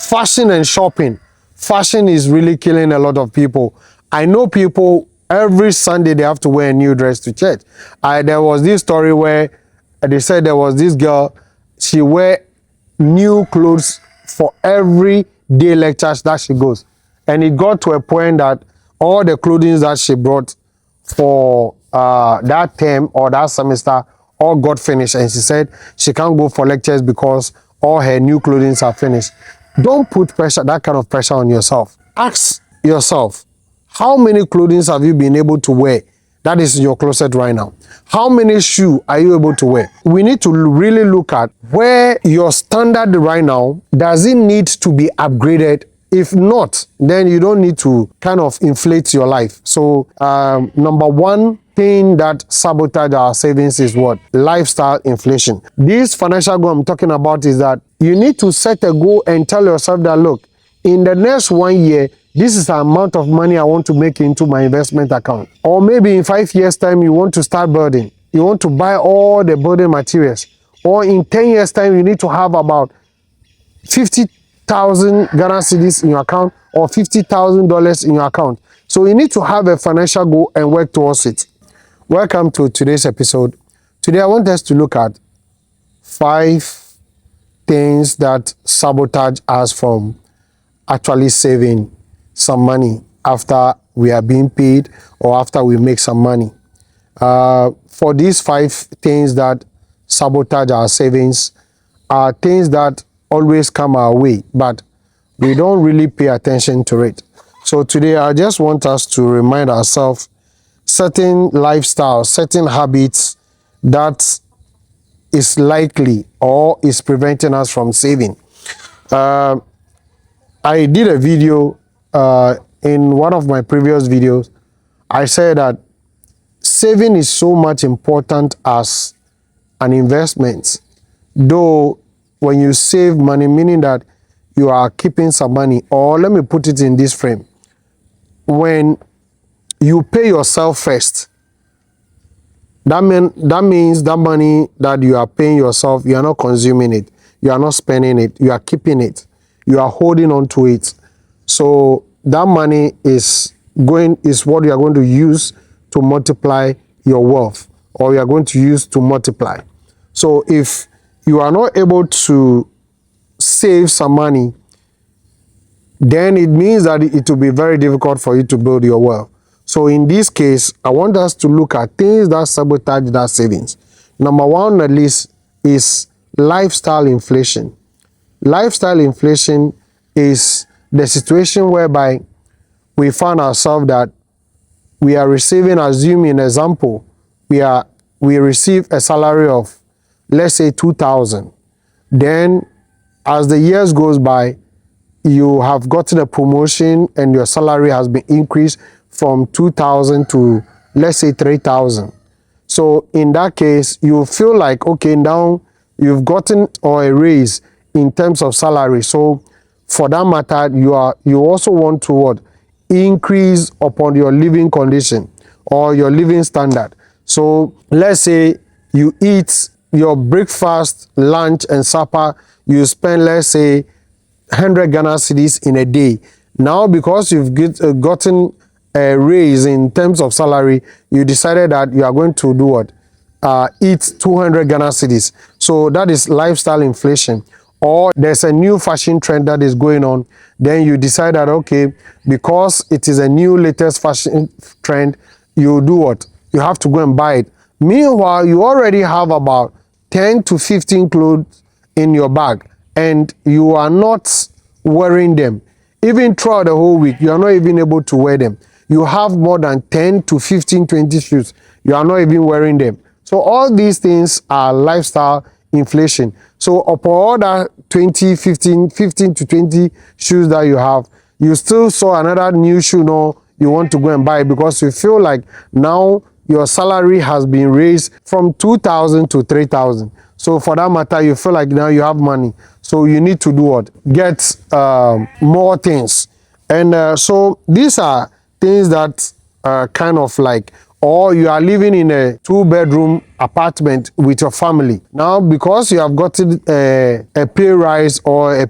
Fashion and shopping. Fashion is really killing a lot of people. I know people, every Sunday they have to wear a new dress to church. There was this story where they said there was this girl, she wear new clothes for every day lectures that she goes. And it got to a point that all the clothing that she brought for that term or that semester all got finished, and she said she can't go for lectures because all her new clothing are finished. Don't put pressure, that kind of pressure on yourself. Ask yourself, how many clothing have you been able to wear that is in your closet right now? How many shoes are you able to wear? We need to really look at where your standard right now, does it need to be upgraded? If not, then you don't need to kind of inflate your life. So number one thing that sabotage our savings is what? Lifestyle inflation. This financial goal I'm talking about is that you need to set a goal and tell yourself that, look, in the next 1 year, this is the amount of money I want to make into my investment account. Or maybe in 5 years' time, you want to start building. You want to buy all the building materials. Or in 10 years' time, you need to have about 50,000 Ghana cedis in your account or $50,000 in your account. So you need to have a financial goal and work towards it. Welcome to today's episode. Today, I want us to look at 5 things that sabotage us from actually saving some money after we are being paid or after we make some money. For these 5 things that sabotage our savings are things that always come our way, but we don't really pay attention to it. So today I just want us to remind ourselves certain lifestyles, certain habits that is likely or is preventing us from saving. I did a video in one of my previous videos. I said that saving is so much important as an investment. Though when you save money, meaning that you are keeping some money, or let me put it in this frame. When you pay yourself first, that means that money that you are paying yourself, you are not consuming it, you are not spending it, you are keeping it, you are holding on to it. So that money is what you are going to use to multiply your wealth, or you are going to use to multiply. So if you are not able to save some money, then it means that it will be very difficult for you to build your wealth. So in this case, I want us to look at things that sabotage that savings. Number one on the list is lifestyle inflation. Lifestyle inflation is the situation whereby we find ourselves that we are receiving, assuming example, we receive a salary of, let's say, 2,000. Then as the years goes by, you have gotten a promotion and your salary has been increased from 2,000 to, let's say, 3,000. So in that case, you feel like, okay, now you've gotten a raise in terms of salary. So for that matter, you also want to what? Increase upon your living condition or your living standard. So let's say you eat your breakfast, lunch, and supper, you spend, let's say, 100 Ghana cedis in a day. Now, because you've gotten a raise in terms of salary, you decided that you are going to do what? Eat 200 Ghana cedis. So that is lifestyle inflation. Or there's a new fashion trend that is going on. Then you decide that, okay, because it is a new latest fashion trend, you do what? You have to go and buy it. Meanwhile, you already have about 10 to 15 clothes in your bag and you are not wearing them. Even throughout the whole week, you are not even able to wear them. You have more than 10 to 15, 20 shoes. You are not even wearing them. So all these things are lifestyle inflation. So upon all that 15 to 20 shoes that you have, you still saw another new shoe now you want to go and buy because you feel like now your salary has been raised from 2,000 to 3,000. So for that matter, you feel like now you have money. So you need to do what? Get more things. And so these are things that kind of like, or you are living in a 2-bedroom apartment with your family. Now, because you have gotten a pay rise or a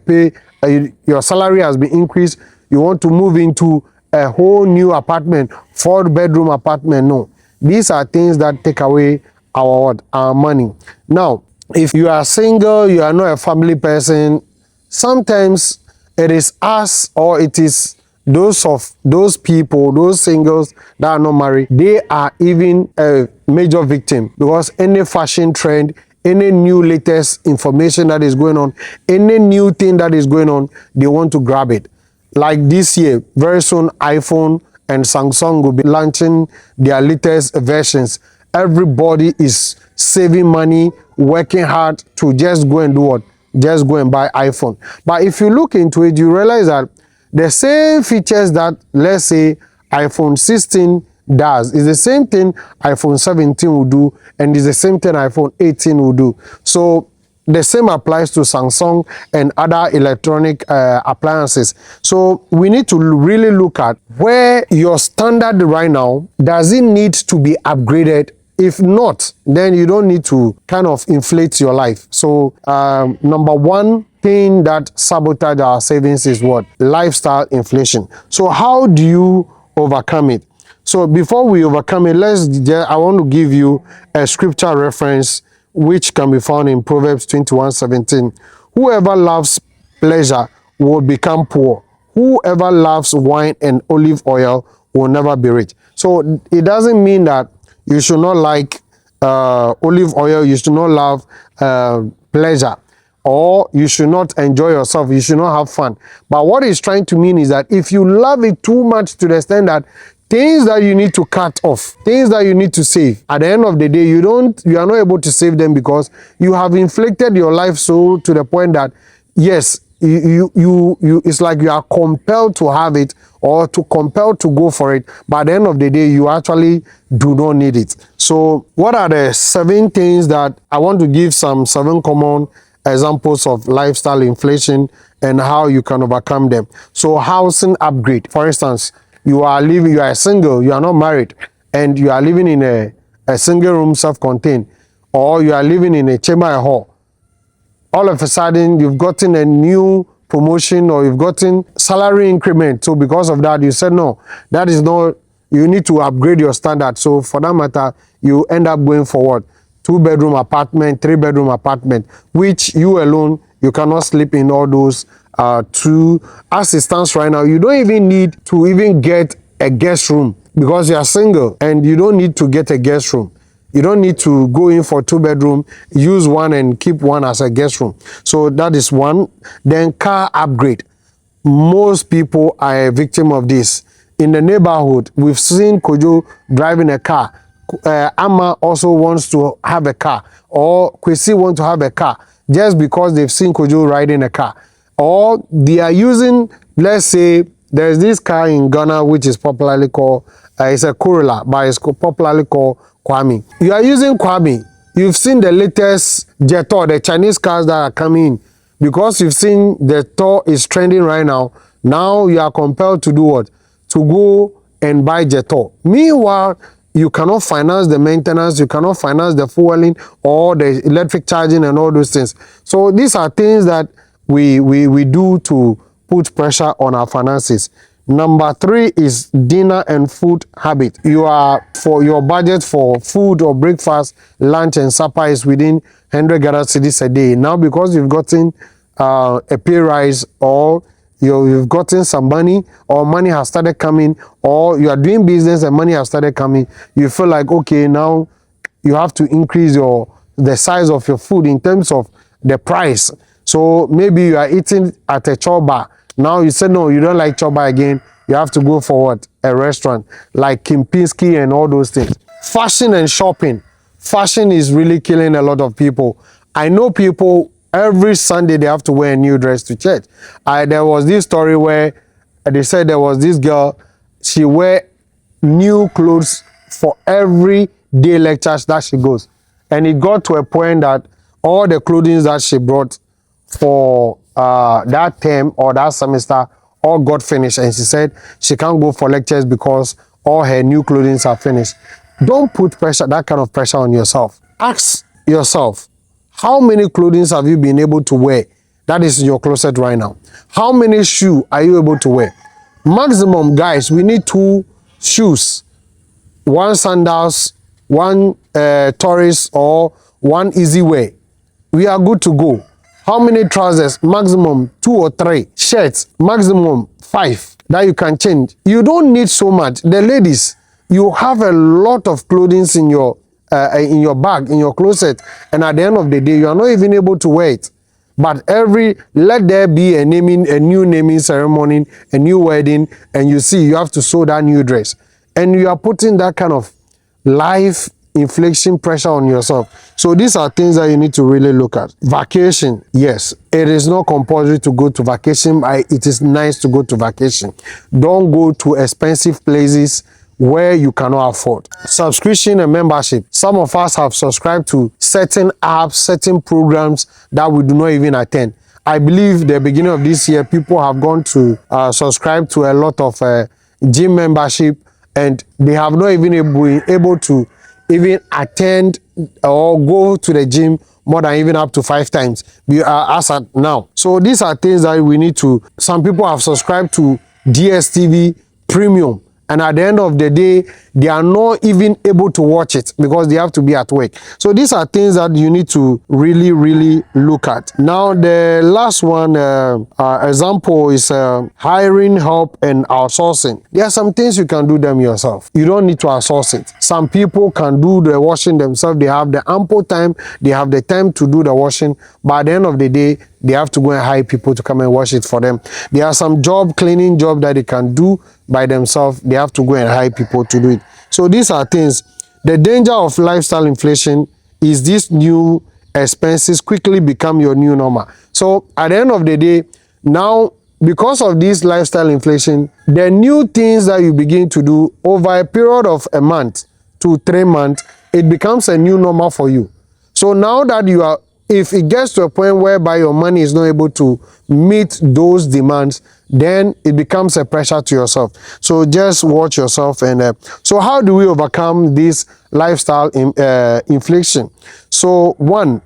your salary has been increased, you want to move into a whole new apartment, 4-bedroom apartment. No, these are things that take away our money. Now, if you are single, you are not a family person, sometimes it is us, or it is those people, those singles that are not married, they are even a major victim, because any fashion trend, any new latest information that is going on, any new thing that is going on, they want to grab it. Like this year, very soon, iPhone and Samsung will be launching their latest versions. Everybody is saving money, working hard to just go and do what? Just go and buy iPhone. But if you look into it, you realize that the same features that, let's say, iPhone 16 does is the same thing iPhone 17 will do, and is the same thing iPhone 18 will do. So the same applies to Samsung and other electronic appliances. So we need to really look at where your standard right now, does it need to be upgraded? If not, then you don't need to kind of inflate your life. So number one thing that sabotage our savings is what? Lifestyle inflation. So how do you overcome it? So before we overcome it, I want to give you a scripture reference which can be found in Proverbs 21:17. Whoever loves pleasure will become poor. Whoever loves wine and olive oil will never be rich. So it doesn't mean that you should not like olive oil, you should not love pleasure, or you should not enjoy yourself, you should not have fun. But what it's trying to mean is that if you love it too much to the extent that things that you need to cut off, things that you need to save, at the end of the day, you are not able to save them, because you have inflicted your life so to the point that, yes, it's like you are compelled to have it, or compelled to go for it, but at the end of the day, you actually do not need it. So what are the 7 things that I want to give? 7 common examples of lifestyle inflation and how you can overcome them. So housing upgrade, for instance, you are a single, you are not married, and you are living in a single room, self-contained, or you are living in a chamber hall. All of a sudden, you've gotten a new promotion, or you've gotten salary increment. So because of that, you said, no, that is not, you need to upgrade your standard. So for that matter, you end up going forward. 2-bedroom apartment, 3-bedroom apartment, which you alone, you cannot sleep in all those two. As it stands right now, you don't even need to even get a guest room, because you are single, and you don't need to get a guest room. You don't need to go in for 2-bedroom, use one and keep one as a guest room. So that is one. Then car upgrade. Most people are a victim of this. In the neighborhood, we've seen Kojo driving a car. Amma also wants to have a car, or Kwesi wants to have a car, just because they've seen Kojo riding a car. Or they are using, let's say, there's this car in Ghana which is popularly called, it's a Corolla, but it's popularly called Kwame. You are using Kwame. You've seen the latest Jetor, the Chinese cars that are coming in. Because you've seen the Jetor is trending right now, now you are compelled to do what? To go and buy Jetor. Meanwhile, you cannot finance the maintenance, you cannot finance the fueling or the electric charging and all those things. So these are things that we do to put pressure on our finances. Number 3 is dinner and food habit. For your budget for food or breakfast, lunch and supper is within 100 Ghana cedis a day. Now, because you've gotten a pay rise, or you've gotten some money, or money has started coming, or you are doing business and money has started coming, you feel like, okay, now you have to increase the size of your food in terms of the price. So maybe you are eating at a choba. Now you say, no, you don't like choba again. You have to go for what? A restaurant like Kempinski and all those things. Fashion and shopping. Fashion is really killing a lot of people. I know people, every Sunday they have to wear a new dress to church. There was this story where they said there was this girl, she wear new clothes for every day lectures that she goes. And it got to a point that all the clothing that she brought for that term or that semester all got finished, and she said she can't go for lectures because all her new clothing are finished. Don't put that kind of pressure on yourself. Ask yourself, how many clothing have you been able to wear that is in your closet right now? How many shoes are you able to wear? Maximum, guys, we need 2 shoes, 1 sandals, 1 tourist, or 1 easy wear. We are good to go. How many trousers? Maximum 2 or 3. Shirts, maximum 5 that you can change. You don't need so much. The ladies, you have a lot of clothing in your bag, in your closet, and at the end of the day, you are not even able to wear it. But let there be a new naming ceremony, a new wedding, and you see you have to sew that new dress, and you are putting that kind of life inflation pressure on yourself. So these are things that you need to really look at. Vacation, yes, it is not compulsory to go to vacation. It is nice to go to vacation. Don't go to expensive places where you cannot afford. Subscription and membership. Some of us have subscribed to certain apps, certain programs that we do not even attend. I believe the beginning of this year, people have gone to subscribe to a lot of gym membership, and they have not even been able to even attend or go to the gym more than even up to 5 times as at now. So these are things that we need to. Some people have subscribed to DSTV Premium, and at the end of the day, they are not even able to watch it because they have to be at work. So these are things that you need to really, really look at. Now, the last one example is hiring help and outsourcing. There are some things you can do them yourself. You don't need to outsource it. Some people can do the washing themselves. They have the ample time. They have the time to do the washing. But at the end of the day, they have to go and hire people to come and wash it for them. There are some cleaning job that they can do by themselves. They have to go and hire people to do it. So these are things. The danger of lifestyle inflation is these new expenses quickly become your new normal. So at the end of the day, now, because of this lifestyle inflation, the new things that you begin to do over a period of a month to 3 months, it becomes a new normal for you. So now that you are, if it gets to a point whereby your money is not able to meet those demands, then it becomes a pressure to yourself. So just watch yourself. And so how do we overcome this lifestyle inflation? So 1,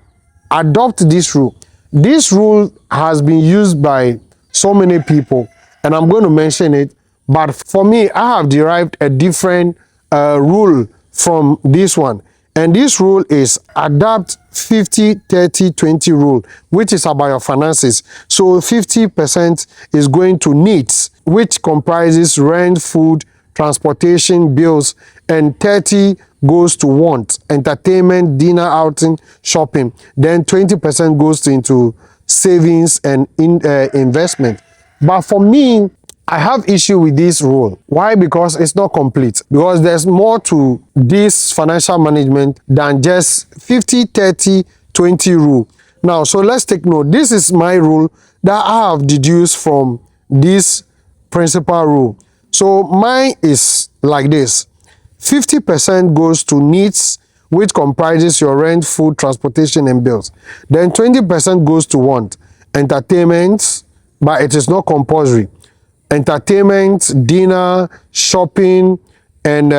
adopt this rule. This rule has been used by so many people, and I'm going to mention it. But for me, I have derived a different rule from this one. And this rule is adapt 50-30-20 rule, which is about your finances. So 50% is going to needs, which comprises rent, food, transportation, bills, and 30 goes to want, entertainment, dinner, outing, shopping. Then 20% goes into savings and investment. But for me, I have issue with this rule. Why? Because it's not complete. Because there's more to this financial management than just 50-30-20 rule. Now, so let's take note. This is my rule that I have deduced from this principal rule. So mine is like this. 50% goes to needs, which comprises your rent, food, transportation, and bills. Then 20% goes to want, entertainment, but it is not compulsory. Entertainment, dinner, shopping, and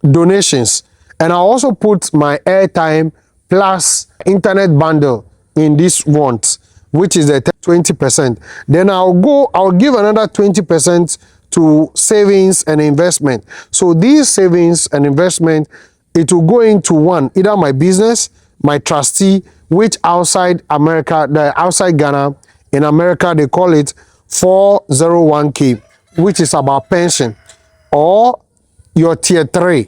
donations. And I also put my airtime plus internet bundle in this want, which is the 20%. Then I'll give another 20% to savings and investment. So these savings and investment, it will go into one, either my business, my trustee, which outside America, outside Ghana, in America, they call it 401k, which is about pension, or your tier 3,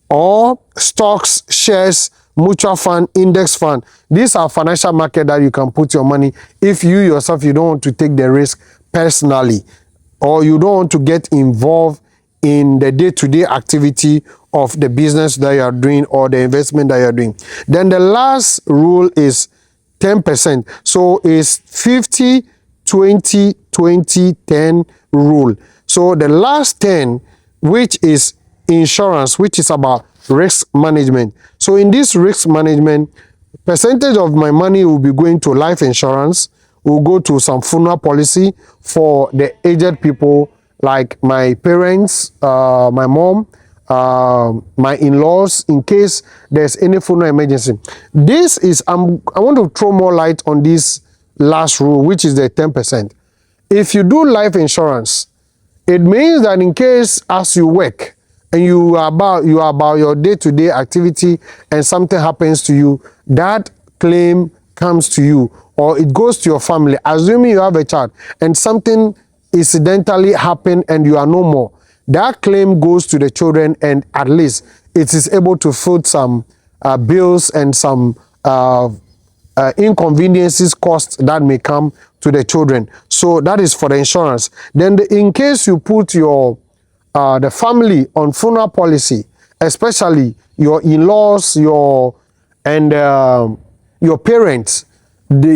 or stocks, shares, mutual fund, index fund. These are financial market that you can put your money if you yourself, you don't want to take the risk personally, or you don't want to get involved in the day-to-day activity of the business that you are doing or the investment that you are doing. Then the last rule is 10%. So it's 50-20-20-10 rule. So the last 10, which is insurance, which is about risk management. So in this risk management, percentage of my money will be going to life insurance, will go to some funeral policy for the aged people like my parents, my mom, my in-laws, in case there's any funeral emergency. This is, I want to throw more light on this last rule, which is the 10%. If you do life insurance, it means that in case as you work and you are about your day-to-day activity and something happens to you, that claim comes to you or it goes to your family. Assuming you have a child and something incidentally happened and you are no more, that claim goes to the children and at least it is able to foot some bills and some inconveniences, costs that may come to the children. So that is for the insurance. Then in case you put your the family on funeral policy, especially your in-laws, your parents,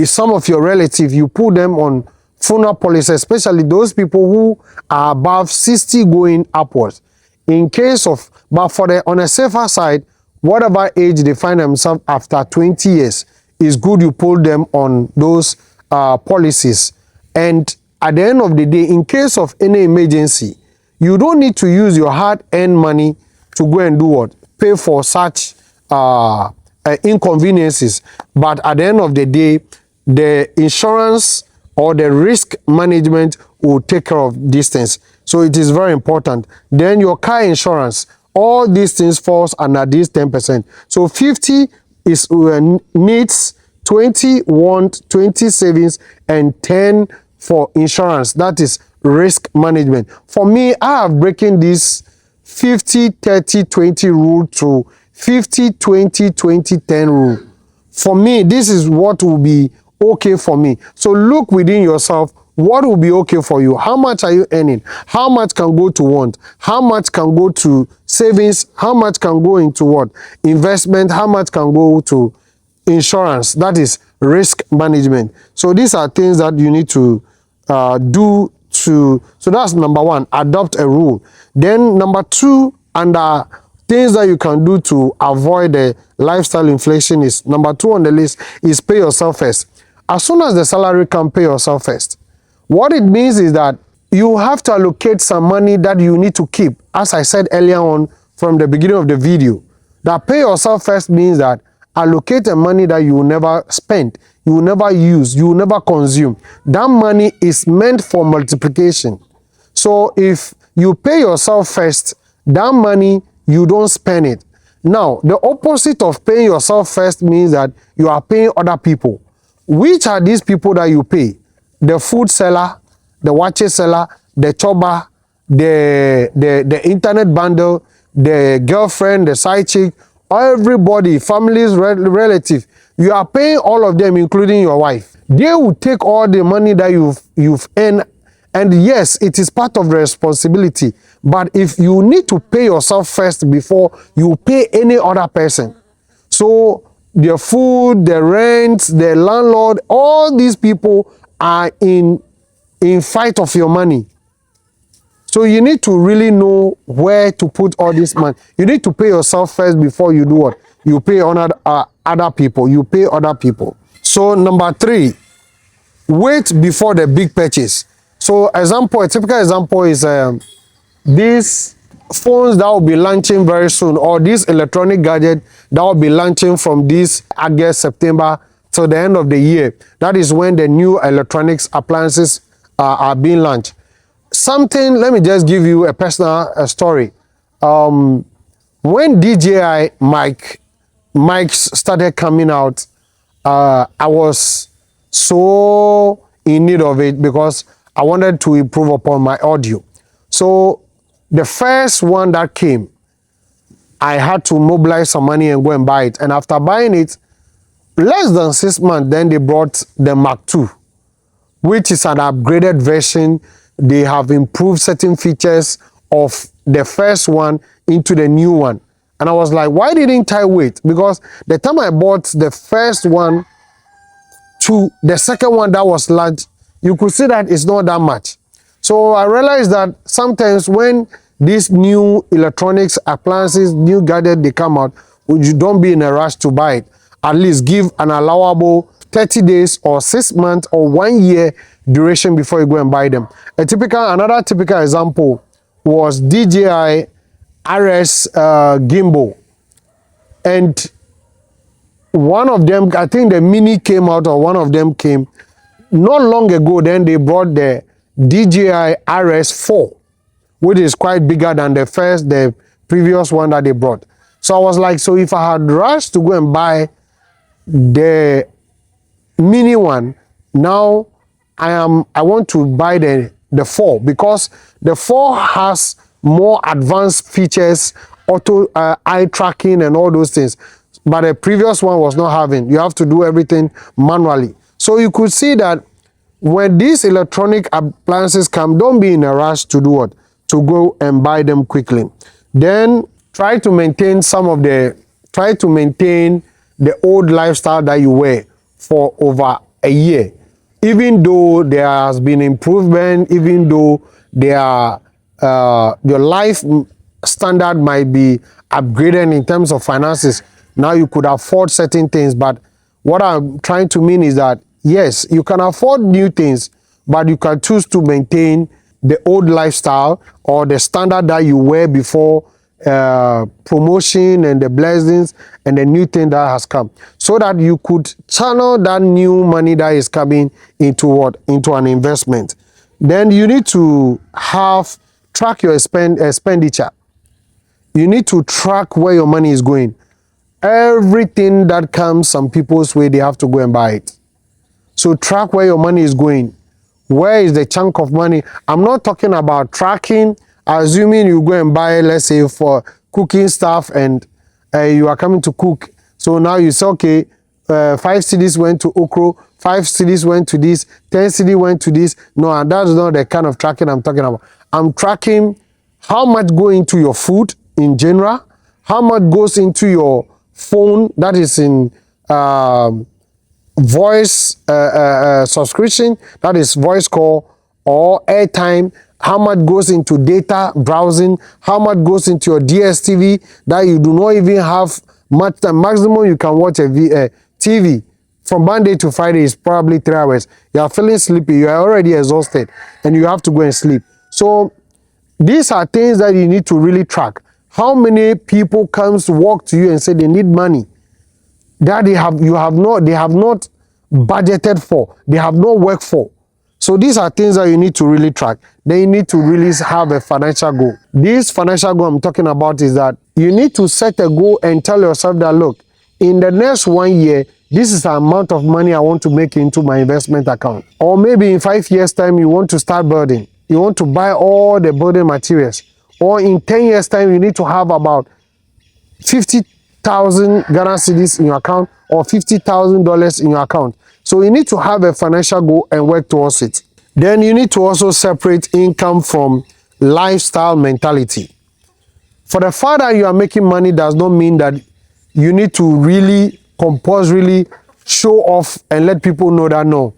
some of your relatives, you put them on funeral policy, especially those people who are above 60 going upwards. In case of, but for the on a safer side, whatever age they find themselves after 20 years, it's good you pull them on those policies. And at the end of the day, in case of any emergency, you don't need to use your hard-earned money to go and do what? Pay for such inconveniences. But at the end of the day, the insurance or the risk management will take care of these things. So it is very important. Then your car insurance, all these things falls under this 10%. So 50 is needs, 20 want, 20 savings, and 10 for insurance. That is risk management. For me, I have breaking this 50, 30, 20 rule to 50, 20, 20, 10 rule. For me, this is what will be okay for me. So look within yourself. What will be okay for you? How much are you earning? How much can go to want? How much can go to savings? How much can go into what? Investment? How much can go to insurance? That is risk management. So these are things that you need to do to, so that's number one, adopt a rule. Then number two, under things that you can do to avoid the lifestyle inflation is, number two on the list is pay yourself first. As soon as the salary can, pay yourself first. What it means is that you have to allocate some money that you need to keep. As I said earlier on from the beginning of the video, that pay yourself first means that allocate the money that you will never spend, you will never use, you will never consume. That money is meant for multiplication. So if you pay yourself first, that money, you don't spend it. Now, the opposite of paying yourself first means that you are paying other people. Which are these people that you pay? The food seller, the watches seller, the choba, the internet bundle, the girlfriend, the side chick, everybody, families, relative. You are paying all of them, including your wife. They will take all the money that you've earned, and yes, it is part of the responsibility. But if you need to pay yourself first before you pay any other person, so the food, the rent, the landlord, all these people are in fight of your money. So you need to really know where to put all this money. You need to pay yourself first before you do what? You pay on other people. You pay other people. So number three, wait before the big purchase. So example, a typical example is these phones that will be launching very soon, or this electronic gadget that will be launching from this August, September till the end of the year. That is when the new electronics appliances are being launched. Something, let me just give you a personal story. When DJI mics started coming out, I was so in need of it because I wanted to improve upon my audio. So the first one that came, I had to mobilize some money and go and buy it. And after buying it, less than 6 months, then they brought the Mark II, which is an upgraded version. They have improved certain features of the first one into the new one. And I was like, why didn't I wait? Because the time I bought the first one to the second one that was launched, you could see that it's not that much. So I realized that sometimes when these new electronics appliances, new gadgets, they come out, you don't be in a rush to buy it. At least give an allowable 30 days or 6 months or 1 year duration before you go and buy them. Another typical example was DJI RS gimbal. And one of them, I think the mini came out, or one of them came. not long ago, then they brought the DJI RS4, which is quite bigger than the previous one that they brought. So I was like, so if I had rushed to go and buy the mini one, now I want to buy the 4, because the 4 has more advanced features, auto eye tracking and all those things, but the previous one was not having. You have to do everything manually. So you could see that when these electronic appliances come, don't be in a rush to do what? To go and buy them quickly. Then try to maintain the old lifestyle that you were for over a year. Even though there has been improvement, even though your life standard might be upgraded in terms of finances, now you could afford certain things. But what I'm trying to mean is that, yes, you can afford new things, but you can choose to maintain the old lifestyle or the standard that you were before promotion and the blessings and the new thing that has come, so that you could channel that new money that is coming into what? Into an investment. Then you need to track your expenditure. You need to track where your money is going. Everything that comes some people's way, they have to go and buy it. So track where your money is going. Where is the chunk of money? I'm not talking about tracking, assuming you go and buy, let's say, for cooking stuff, and you are coming to cook. So now you say, okay, 5 cedis went to okro, 5 cedis went to this, 10 cedis went to this. No, and that's not the kind of tracking I'm talking about. I'm tracking how much goes into your food in general, how much goes into your phone, that is in voice subscription, that is voice call or airtime, how much goes into data browsing, how much goes into your DSTV that you do not even have much time. Maximum you can watch a TV from Monday to Friday is probably 3 hours. You are feeling sleepy, you are already exhausted, and you have to go and sleep. So these are things that you need to really track. How many people comes to walk to you and say they need money that they have not budgeted for, they have not worked for? So these are things that you need to really track. Then you need to really have a financial goal. This financial goal I'm talking about is that you need to set a goal and tell yourself that, look, in the next 1 year, this is the amount of money I want to make into my investment account. Or maybe in 5 years' time, you want to start building. You want to buy all the building materials. Or in 10 years' time, you need to have about 50,000 Ghana cedis in your account or $50,000 in your account. So you need to have a financial goal and work towards it. Then you need to also separate income from lifestyle mentality. For the fact that you are making money does not mean that you need to really compulsorily show off and let people know that, no.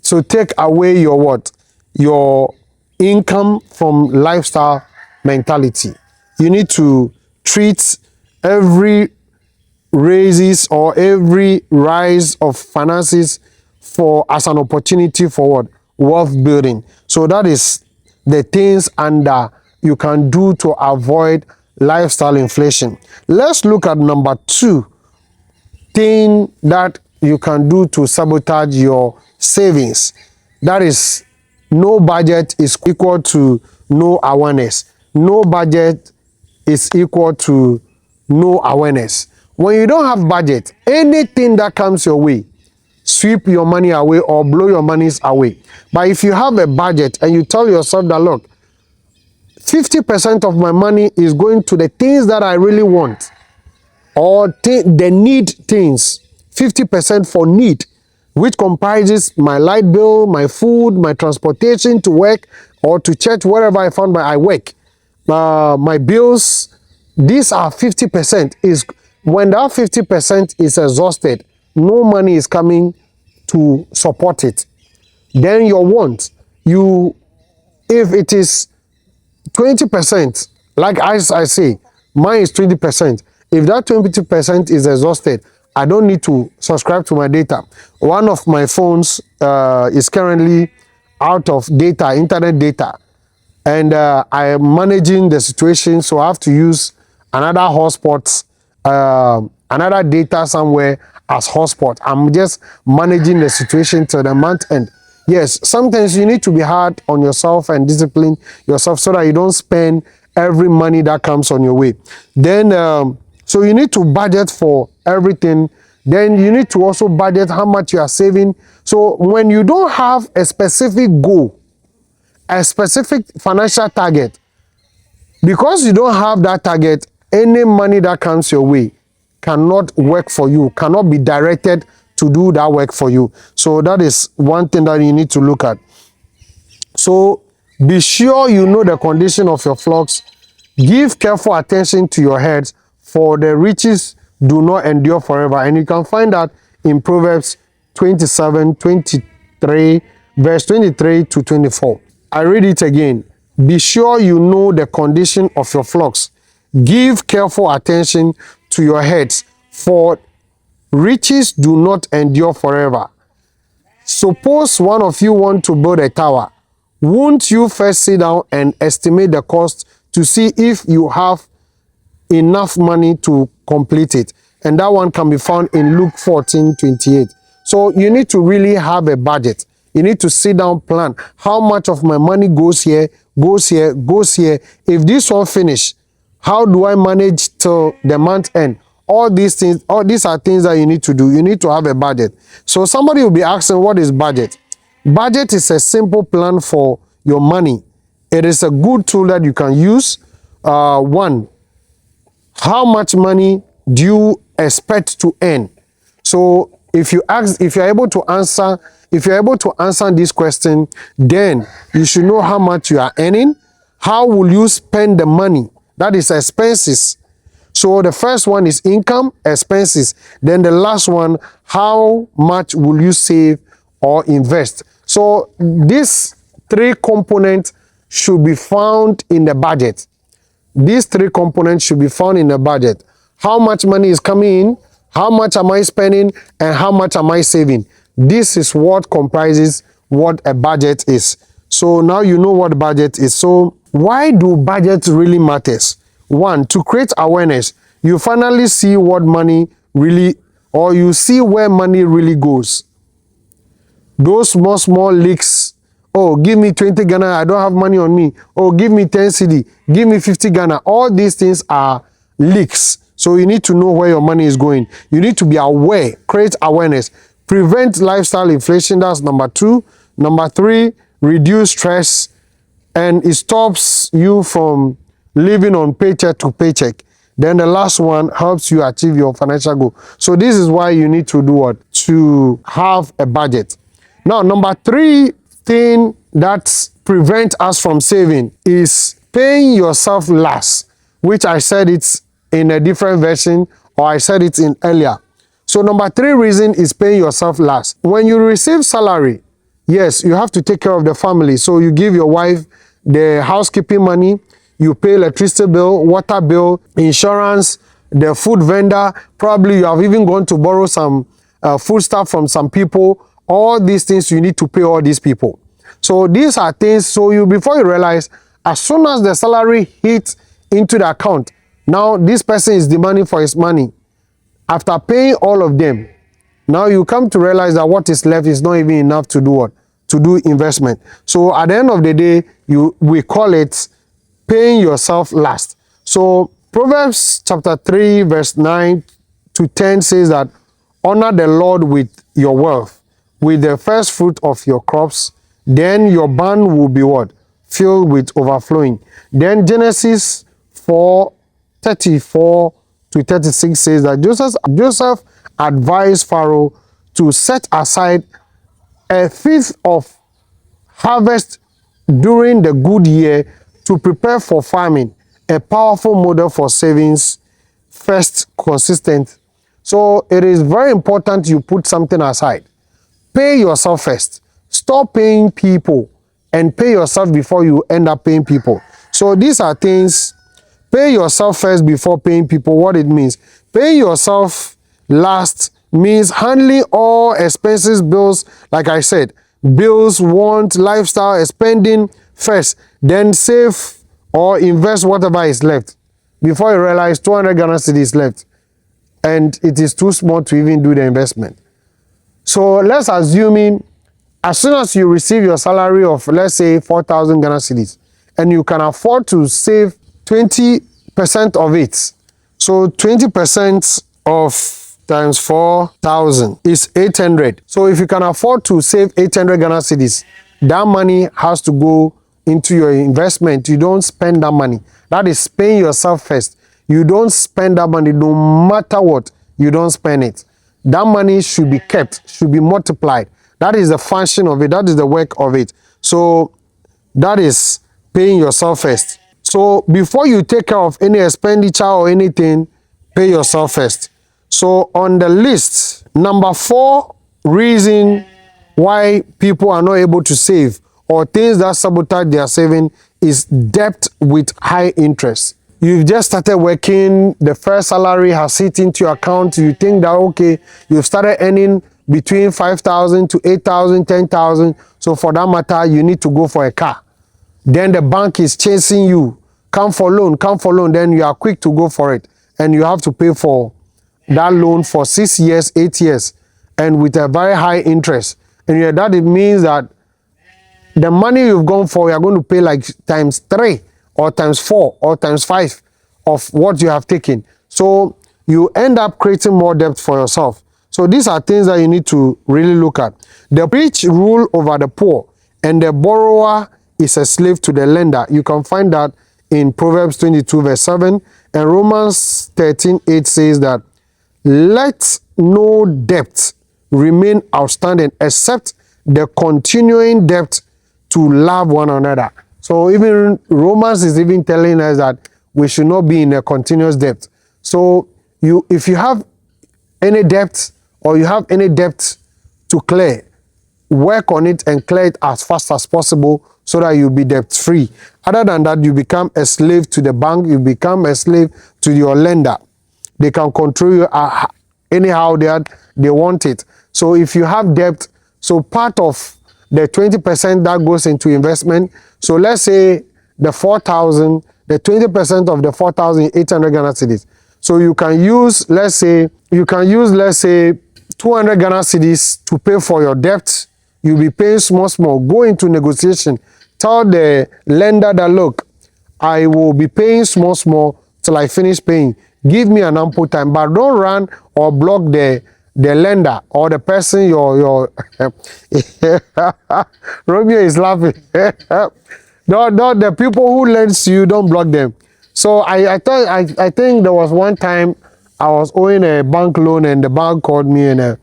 So take away your what? Your income from lifestyle mentality. You need to treat every raises or every rise of finances as an opportunity for what? Wealth building. So that is the things you can do to avoid lifestyle inflation. Let's look at number 2 thing that you can do to sabotage your savings. That is, no budget is equal to no awareness. No budget is equal to no awareness. When you don't have budget, anything that comes your way, sweep your money away or blow your monies away. But if you have a budget and you tell yourself that, look, 50% of my money is going to the things that I really want, or the need things, 50% for need, which comprises my light bill, my food, my transportation to work or to church, wherever I work, my bills. These are 50%. Is when that 50% is exhausted, no money is coming to support it. Then your want, if it is 20%, like I say, mine is 20%. If that 20% is exhausted, I don't need to subscribe to my data. One of my phones is currently out of data, internet data, and I am managing the situation, so I have to use another hotspot, another data somewhere. as hotspot. I'm just managing the situation till the month end. Yes, sometimes you need to be hard on yourself and discipline yourself so that you don't spend every money that comes on your way. Then, so you need to budget for everything. Then you need to also budget how much you are saving. So when you don't have a specific goal, a specific financial target, because you don't have that target, any money that comes your way cannot work for you, cannot be directed to do that work for you. So that is one thing that you need to look at. So be sure you know the condition of your flocks. Give careful attention to your herds, for the riches do not endure forever. And you can find that in Proverbs 27:23, verse 23 to 24. I read it again. Be sure you know the condition of your flocks. Give careful attention to your herds, for riches do not endure forever. Suppose one of you want to build a tower. Won't you first sit down and estimate the cost to see if you have enough money to complete it? And that one can be found in Luke 14:28. So you need to really have a budget. You need to sit down, plan how much of my money goes here, goes here, goes here. If this one finish, how do I manage till the month end? All these things, all these are things that you need to do. You need to have a budget. So somebody will be asking, what is budget? Budget is a simple plan for your money. It is a good tool that you can use. One, how much money do you expect to earn? So if you're able to answer this question, then you should know how much you are earning. How will you spend the money? That is expenses. So the first one is income, expenses. Then the last one, how much will you save or invest? So these three components should be found in the budget. These three components should be found in the budget. How much money is coming in? How much am I spending? And how much am I saving? This is what comprises what a budget is. So now you know what budget is. So why do budgets really matters? One, to create awareness. You finally see what money really, or you see where money really goes. Those small leaks. Oh, give me 20 Ghana, I don't have money on me. Oh, give me 10 CD, give me 50 Ghana. All these things are leaks. So you need to know where your money is going. You need to be aware, create awareness. Prevent lifestyle inflation, that's number 2. Number 3, reduce stress, and it stops you from living on paycheck to paycheck. Then the last one helps you achieve your financial goal. So this is why you need to do what? To have a budget. Now, number 3 thing that prevents us from saving is paying yourself last, which I said it's in a different version, or I said it in earlier. So number 3 reason is paying yourself last. When you receive salary, yes, you have to take care of the family. So you give your wife the housekeeping money, you pay electricity bill, water bill, insurance, the food vendor. Probably you have even gone to borrow some food stuff from some people. All these things you need to pay all these people. So these are things, so before you realize, as soon as the salary hits into the account, now this person is demanding for his money. After paying all of them, now you come to realize that what is left is not even enough to do what? To do investment. So at the end of the day, we call it paying yourself last. So Proverbs chapter 3 verse 9 to 10 says that honor the Lord with your wealth, with the first fruit of your crops, then your barn will be what? Filled with overflowing. Then Genesis 4:34 to 36 says that Joseph advised Pharaoh to set aside a fifth of harvest during the good year to prepare for farming, a powerful model for savings, first consistent. So it is very important you put something aside. Pay yourself first. Stop paying people and pay yourself before you end up paying people. So these are things. Pay yourself first before paying people. What it means, pay yourself last means handling all expenses, bills, like I said, bills, want, lifestyle, spending first, then save or invest whatever is left. Before you realize 200 Ghana cedis left, and it is too small to even do the investment. So let's assume as soon as you receive your salary of, let's say, 4,000 Ghana cedis, and you can afford to save 20% of it. So 20% of times 4,000 is 800. So if you can afford to save 800 Ghana cedis, that money has to go into your investment. You don't spend that money. That is paying yourself first. You don't spend that money no matter what. You don't spend it. That money should be kept, should be multiplied. That is the function of it. That is the work of it. So that is paying yourself first. So before you take care of any expenditure or anything, pay yourself first. So on the list, number 4 reason why people are not able to save or things that sabotage their saving is debt with high interest. You've just started working, the first salary has hit into your account, you think that, okay, you've started earning between 5,000 to 8,000, 10,000. So for that matter, you need to go for a car. Then the bank is chasing you, come for loan, then you are quick to go for it. And you have to pay for that loan for 6 years, 8 years, and with a very high interest. And that it means that the money you've gone for, you're going to pay like times 3 or times 4 or times 5 of what you have taken. So you end up creating more debt for yourself. So these are things that you need to really look at. The rich rule over the poor, and the borrower is a slave to the lender. You can find that in Proverbs 22 verse 7, and Romans 13:8 says that, let no debt remain outstanding except the continuing debt to love one another. So even Romans is even telling us that we should not be in a continuous debt. So if you have any debt or you have any debt to clear, work on it and clear it as fast as possible so that you'll be debt free. Other than that, you become a slave to the bank, you become a slave to your lender. They can control you anyhow they want it. So if you have debt, so part of the 20% that goes into investment, so let's say the 4,000, the 20% of the 4,800 Ghana cedis. So you can use, let's say 200 Ghana cedis to pay for your debt. You'll be paying small. Go into negotiation. Tell the lender that, look, I will be paying small till I finish paying. Give me an ample time, but don't run or block the lender or the person your Romeo is laughing. No, the people who lends you, don't block them. So I think there was one time I was owing a bank loan and the bank called me and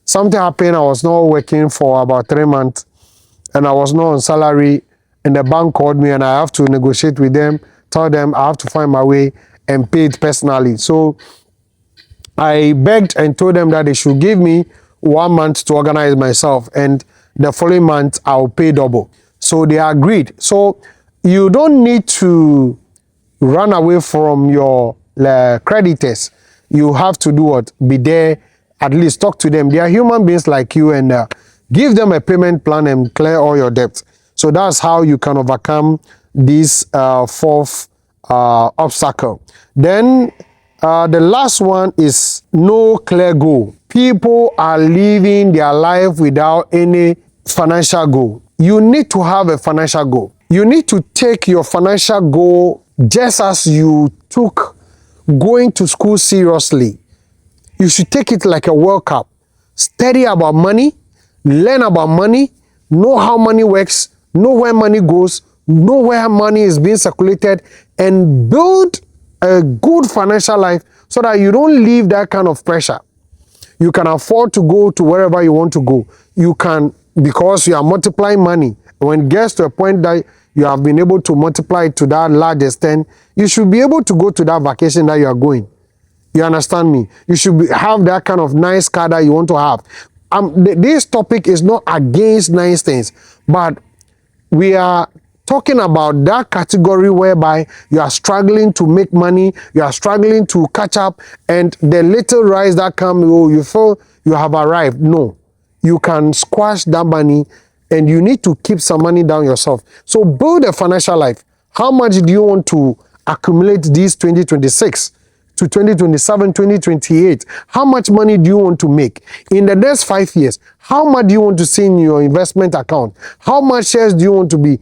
something happened. I was not working for about 3 months and I was not on salary, and the bank called me and I have to negotiate with them, tell them I have to find my way and pay it personally. So I begged and told them that they should give me 1 month to organize myself, and the following month I'll pay double. So they agreed. So you don't need to run away from your creditors. You have to do what? Be there, at least talk to them. They are human beings like you, and give them a payment plan and clear all your debts. So that's how you can overcome this fourth obstacle. Then the last one is no clear goal. People are living their life without any financial goal. You need to have a financial goal. You need to take your financial goal just as you took going to school seriously. You should take it like a World Cup. Study about money, learn about money, know how money works, know where money goes, know where money is being circulated, and build a good financial life so that you don't live that kind of pressure. You can afford to go to wherever you want to go. You can, because you are multiplying money. When it gets to a point that you have been able to multiply it to that large extent, you should be able to go to that vacation that you are going. You understand me? You should have that kind of nice car that you want to have. This topic is not against nice things, but we are talking about that category whereby you are struggling to make money, you are struggling to catch up, and the little rise that comes, you feel you have arrived. No, you can squash that money, and you need to keep some money down yourself. So build a financial life. How much do you want to accumulate this 2026 to 2027, 2028? How much money do you want to make? In the next 5 years, how much do you want to see in your investment account? How much shares do you want to be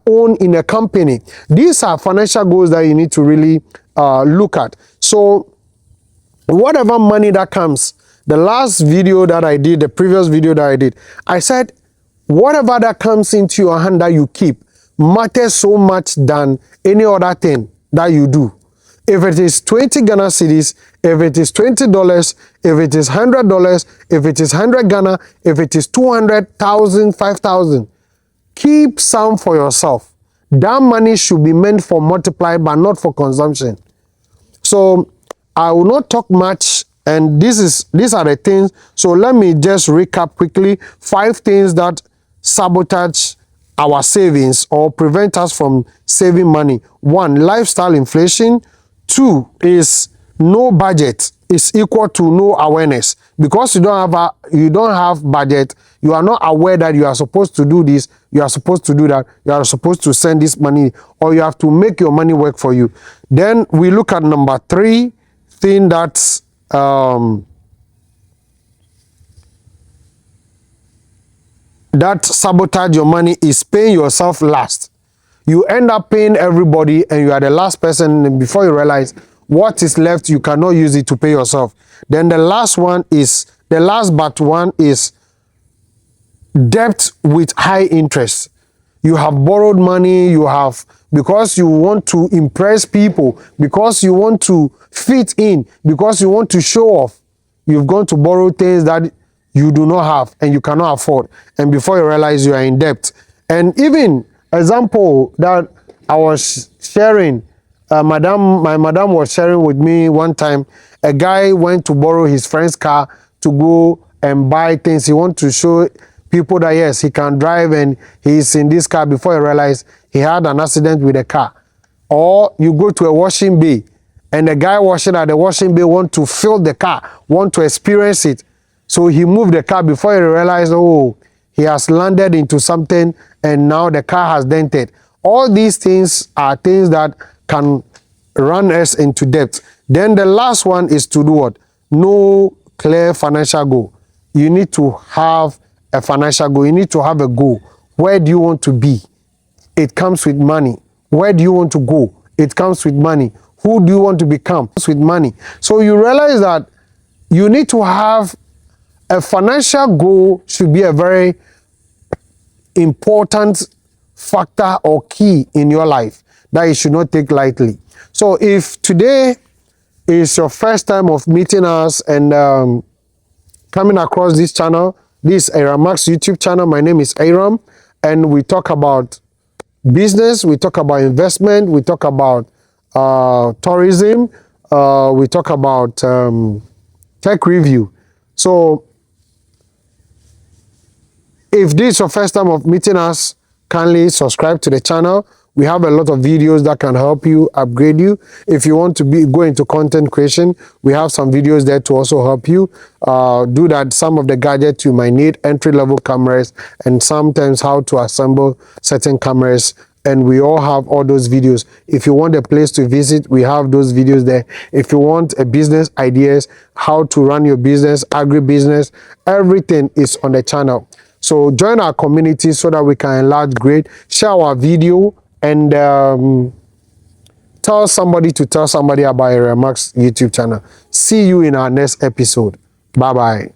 own in a company? These are financial goals that you need to really look at. So whatever money that comes, the last video that I did, the previous video that I did, I said, whatever that comes into your hand that you keep matters so much than any other thing that you do. If it is 20 Ghana cedis, if it is $20, if it is $100, if it is 100 Ghana, if it is 200,000, 5,000, keep some for yourself. That money should be meant for multiply, but not for consumption. So I will not talk much, and these are the things. So let me just recap quickly 5 things that sabotage our savings or prevent us from saving money. 1, lifestyle inflation. 2 is no budget is equal to no awareness. Because you don't have budget, you are not aware that you are supposed to do this, you are supposed to do that, you are supposed to send this money, or you have to make your money work for you. Then we look at number 3 thing that's that sabotage your money is paying yourself last. You end up paying everybody and you are the last person, and before you realize what is left, you cannot use it to pay yourself. Then the last but one is debt with high interest. You have borrowed money, because you want to impress people, because you want to fit in, because you want to show off, you've gone to borrow things that you do not have and you cannot afford. And before you realize, you are in debt. And even example that I was sharing, my madam was sharing with me one time. A guy went to borrow his friend's car to go and buy things. He wants to show people that yes, he can drive and he's in this car, before he realized he had an accident with a car. Or you go to a washing bay and the guy washing at the washing bay want to fill the car, want to experience it. So he moved the car, before he realized, oh, he has landed into something and now the car has dented. All these things are things that can run us into debt. Then the last one is to do what? No clear financial goal. You need to have a financial goal. You need to have a goal. Where do you want to be? It comes with money. Where do you want to go? It comes with money. Who do you want to become? It comes with money. So you realize that you need to have a financial goal. Should be a very important factor or key in your life that you should not take lightly. So if today is your first time of meeting us and coming across this channel, this Eyramax YouTube channel, my name is Eyram, and we talk about business, we talk about investment, we talk about tourism, we talk about tech review. So if this is your first time of meeting us, kindly subscribe to the channel. We have a lot of videos that can help you, upgrade you. If you want to go into content creation, we have some videos there to also help you do that. Some of the gadgets you might need, entry-level cameras, and sometimes how to assemble certain cameras. And we all have all those videos. If you want a place to visit, we have those videos there. If you want a business ideas, how to run your business, agribusiness, everything is on the channel. So join our community so that we can enlarge grade, share our video, and tell somebody about Eyramax YouTube channel. See you in our next episode. Bye-bye.